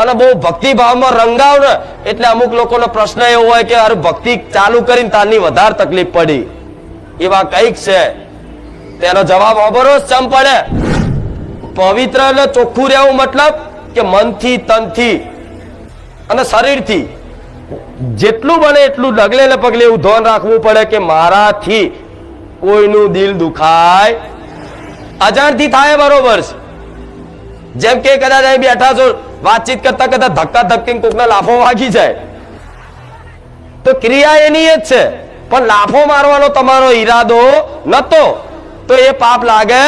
અને બહુ ભક્તિ ભાવમાં રંગાવ ને એટલે અમુક લોકોનો પ્રશ્ન એવો હોય કે અરે ભક્તિ ચાલુ કરીને તારની વધારે તકલીફ પડી, એવા કઈક છે. તેનો જવાબ અબરો ચમ પડે. પવિત્ર એટલે ચોખ્ખું રહેવું મતલબ કે મનથી, તનથી અને શરીરથી જેટલું બને એટલું ડગલે ને પગલે એવું ધ્યાન રાખવું પડે કે મારાથી કોઈનું દિલ દુખાય, અજાણથી થાય બરોબર છે. જેમ કે કદાચ અહીં બેઠા છો વાતચીત કરતા કરતા ધક્કા ધક્કી કોકના લાફો વાગી જાય તો ક્રિયા એની જ છે, પણ લાફો મારવાનો તમારો ઈરાદો નતો તો એ પાપ લાગે.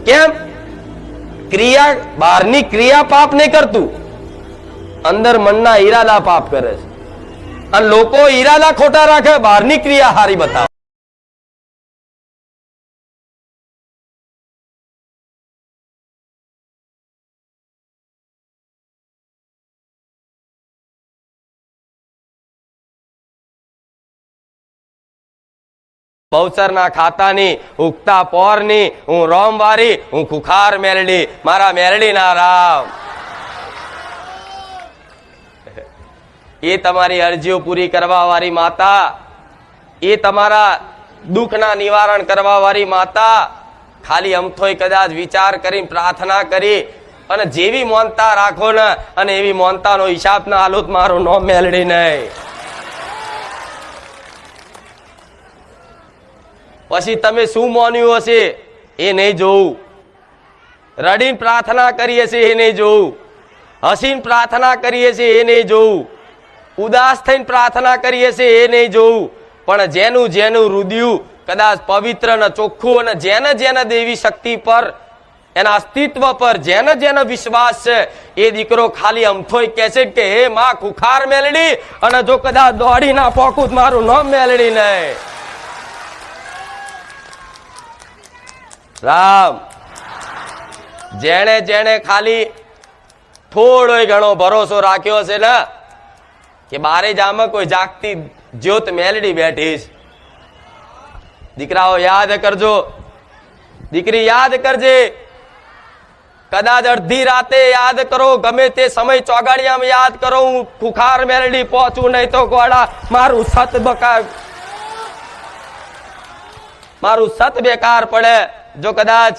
કેમ? ક્રિયા, બહારની ક્રિયા પાપ નહીં કરતું, અંદર મનના ઈરાદા પાપ કરે છે. અને લોકો ઈરાદા ખોટા રાખે, બહારની ક્રિયા હારી બતાવે. બહુચરના ખાતાની, ઉગતા પોરની, હું રોમવારી, હું ખુખાર મેલડી, મારા મેલડી ના રામ. એ તમારી અરજીઓ પૂરી કરવા વાળી માતા, એ તમારા દુઃખના નિવારણ કરવા વાળી માતા. ખાલી અમથોય કદાચ વિચાર કરી, પ્રાર્થના કરી અને જેવી મોનતા રાખો ને અને એવી મોનતાનો હિસાબ ના હાલુત મારું નો મેલડી નહીં. પછી તમે શું માન્યું હશે એ નહીં જોવું, રડીને પ્રાર્થના કરીએ છીએ એ નહીં જોવું, હસીને પ્રાર્થના કરીએ છીએ એ નહીં જોવું, ઉદાસ થઈને પ્રાર્થના કરીએ છીએ એ નહીં જોવું. પણ જેનું જેનું હૃદય કદાચ પવિત્ર ને ચોખ્ખું અને જેને જેને દેવી શક્તિ પર, એના અસ્તિત્વ પર જેને જેને વિશ્વાસ છે એ દીકરો ખાલી અમથોય કહે છે કે હે માં ખુખાર મેલડી, અને જો કદાચ દોડી ના પોકું મારું નામ મેલડી નહીં. રામ. જેણે જેણે ખાલી થોડો ઘણો ભરોસો રાખ્યો છે ને કે બારે જામાં કોઈ જાગતી જ્યોત મેલડી બેઠી છે, દીકરાઓ યાદ કરજો, દીકરી યાદ કરજે. કદાચ અડધી રાતે યાદ કરો, ગમે તે સમય ચોગાડિયામાં યાદ કરો, હું ખુખાર મેલડી પહોંચું નહીં તો ગોળા મારું સત બકા, મારું સત બેકાર પડે. જો કદાચ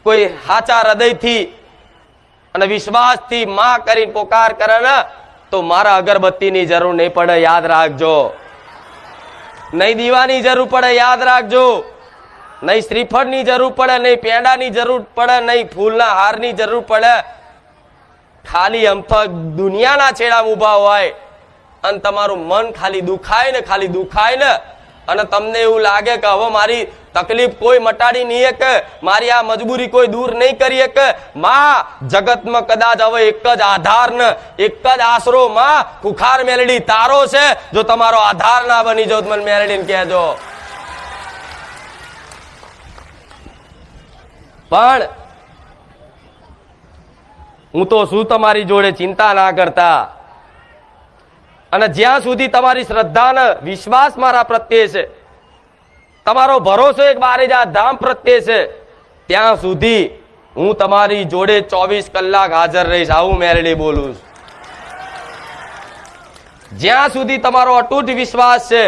કોઈ સાચા હૃદયથી અને વિશ્વાસથી માં કરીને પોકાર કરે ને તો મારા અગરબત્તીની જરૂર નહીં પડે, યાદ રાખજો. નહીં દીવાની જરૂર પડે, યાદ રાખજો. નહીં શ્રીફળની જરૂર પડે, નહીં પેંડાની જરૂર પડે, નહીં ફૂલના હારની જરૂર પડે. ખાલી અમથા દુનિયાના છેડામાં ઉભા હોય અને તમારું મન ખાલી દુખાય ને, ખાલી દુખાય ને, અને તમને એવું લાગે કે હવે મારી તકલીફ કોઈ મટાડી નહીં કે મારી આ મજબૂરી કોઈ દૂર નહીં કરી કે માં જગતમાં કદાચ હવે એક જ આધાર ને એક જ આશરો માં ખુખાર મેલડી તારો છે. જો તમારો આધાર ના બની જો મને મેલડીને કહેજો. પણ હું તો શું તમારી જોડે, ચિંતા ના કરતા. અને જ્યાં સુધી તમારી શ્રદ્ધા ને વિશ્વાસ મારા પ્રત્યે છે, તમારો ભરોસો એક બારેજા ધામ પ્રત્યે છે, ત્યાં સુધી હું તમારી જોડે 24 કલાક હાજર રહીશ. આવું મેલડી બોલું. જ્યાં સુધી તમારો અતૂટ વિશ્વાસ છે